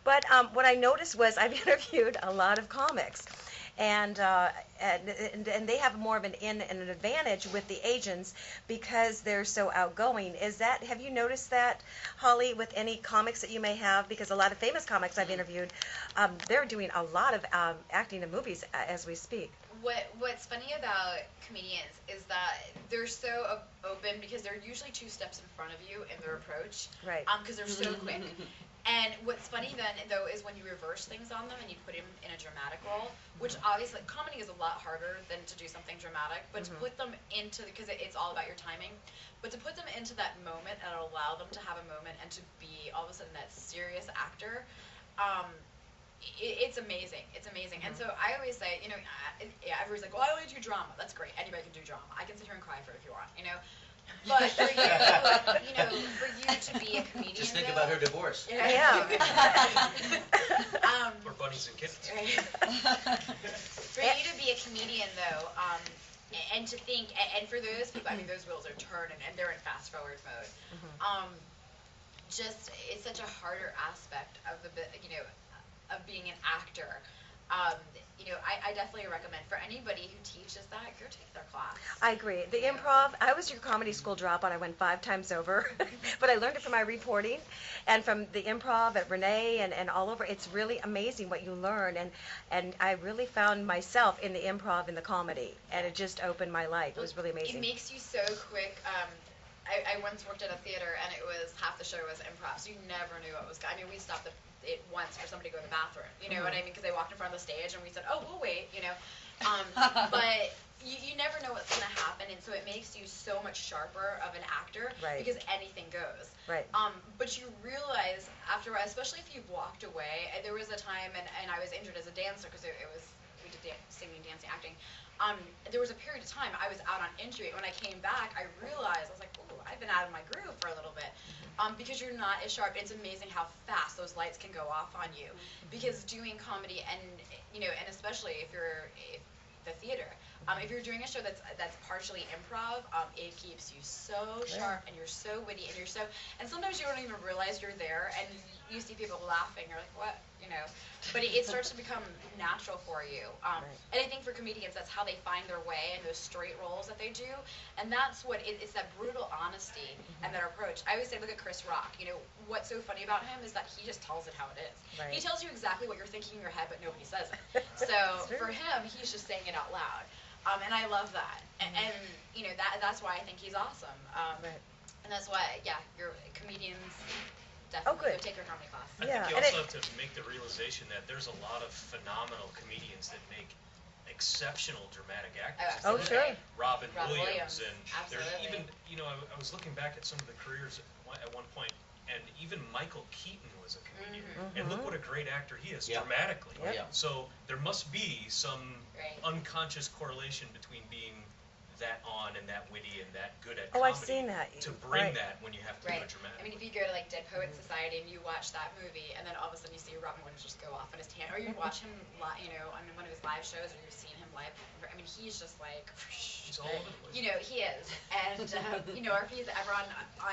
But what I noticed was I've interviewed a lot of comics, and and they have more of an in and an advantage with the agents because they're so outgoing. Is that, have you noticed that, Holly, with any comics that you may have? Because a lot of famous comics I've interviewed, they're doing a lot of acting in movies as we speak. What's funny about comedians is that they're so open because they're usually two steps in front of you in their approach. Right. Because they're so quick. And what's funny then, though, is when you reverse things on them and you put them in a dramatic role, which obviously comedy is a lot harder than to do something dramatic, but to put them into, because it's all about your timing, but to put them into that moment and allow them to have a moment and to be all of a sudden that serious actor, it's amazing. It's amazing. And so I always say, yeah, everybody's like, well, I only do drama. That's great. Anybody can do drama. I can sit here and cry for it if you want, But for for you to be a comedian, just think about her divorce. Yeah. Or bunnies and kittens. For you to be a comedian, though, and to think, and for those people, I mean, those wheels are turning, and they're in fast forward mode. Just it's such a harder aspect of of being an actor. I definitely recommend for anybody who teaches that, go take their class. I agree. The improv, I was your comedy school dropout. I went 5 times over, but I learned it from my reporting and from the improv at Renee and all over. It's really amazing what you learn, and I really found myself in the improv and the comedy, and it just opened my life. It was really amazing. It makes you so quick. I once worked at a theater, and it was half the show was improv, so you never knew what was going. I mean, we stopped it once for somebody to go to the bathroom, you know what I mean? Because they walked in front of the stage, and we said, "Oh, we'll wait," But you never know what's going to happen, and so it makes you so much sharper of an actor because anything goes. Right. But you realize after, especially if you've walked away. And there was a time, and I was injured as a dancer because we did singing, dancing, acting. There was a period of time I was out on injury. When I came back, I realized, I was like, ooh, I've been out of my groove for a little bit. Because you're not as sharp. It's amazing how fast those lights can go off on you. Because doing comedy, and and especially if the theater, if you're doing a show that's partially improv, it keeps you so sharp, and you're so witty, and sometimes you don't even realize you're there, and you see people laughing, you're like, what, but it starts to become natural for you. And I think for comedians, that's how they find their way in those straight roles that they do, and that's what it's that brutal honesty and that approach. I always say, look at Chris Rock. What's so funny about him is that he just tells it how it is. He tells you exactly what you're thinking in your head, but nobody says it. So for him, he's just saying it out loud. And I love that, and that's why I think he's awesome. And that's why, your comedians definitely go take your comedy class. I think you also have to make the realization that there's a lot of phenomenal comedians that make exceptional dramatic actors. Oh, sure. Robin Williams, and absolutely. there's even, I was looking back at some of the careers at one point, and even Michael Keaton was a comedian. And look what a great actor he is dramatically. So there must be some unconscious correlation between being that on and that witty and that good at comedy. I've seen that. To bring that when you have to do it dramatically. I mean, if you go to Dead Poets Society and you watch that movie, and then all of a sudden you see Robin Williams just go off on his tan, or you watch him, on one of his live shows, or you've seen him live. I mean, he's just like, he's all over the place. He is, and or if he's ever on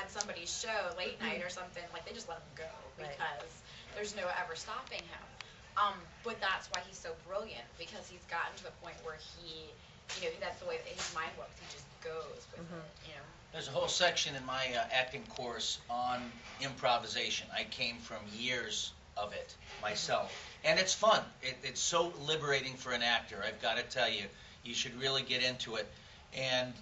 somebody's show late night or something, like they just let him go because there's no ever stopping him. But that's why he's so brilliant, because he's gotten to the point where he. That's the way that his mind works. He just goes with it, There's a whole section in my acting course on improvisation. I came from years of it myself. And it's fun. It's so liberating for an actor, I've got to tell you. You should really get into it. And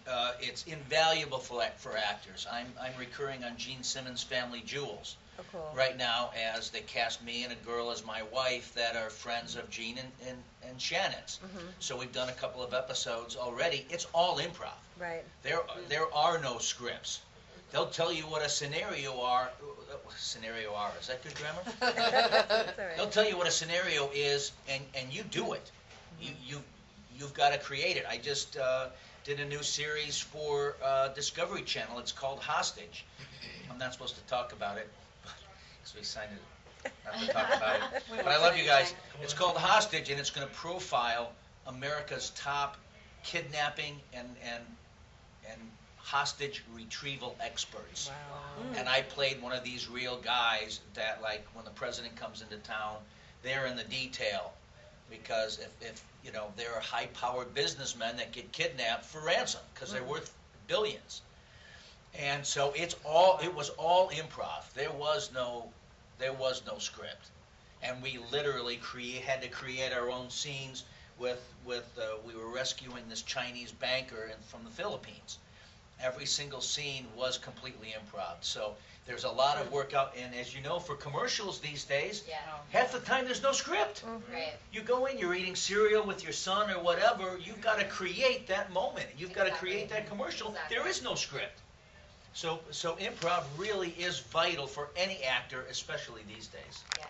it's invaluable for actors. I'm recurring on Gene Simmons' Family Jewels right now, as they cast me and a girl as my wife that are friends of Gene and Shannon's. So we've done a couple of episodes already. It's all improv. Right. There are no scripts. They'll tell you what a scenario are. Is that good grammar? That's all right. They'll tell you what a scenario is, and you do it. You've got to create it. I just did a new series for Discovery Channel. It's called Hostage. I'm not supposed to talk about it, because we signed it not to talk about it. But I love you guys. It's called Hostage, and it's going to profile America's top kidnapping and hostage retrieval experts. Wow. And I played one of these real guys that, like, when the president comes into town, they're in the detail. Because if you know, there are high-powered businessmen that get kidnapped for ransom because they're worth billions. And so it was all improv. There was no script. And we literally had to create our own scenes we were rescuing this Chinese banker from the Philippines. Every single scene was completely improv. So there's a lot of work out, and as you know, for commercials these days, half the time there's no script. Right. You go in, you're eating cereal with your son or whatever, you've got to create that moment. You've got to create that commercial. There is no script. So improv really is vital for any actor, especially these days. Yeah.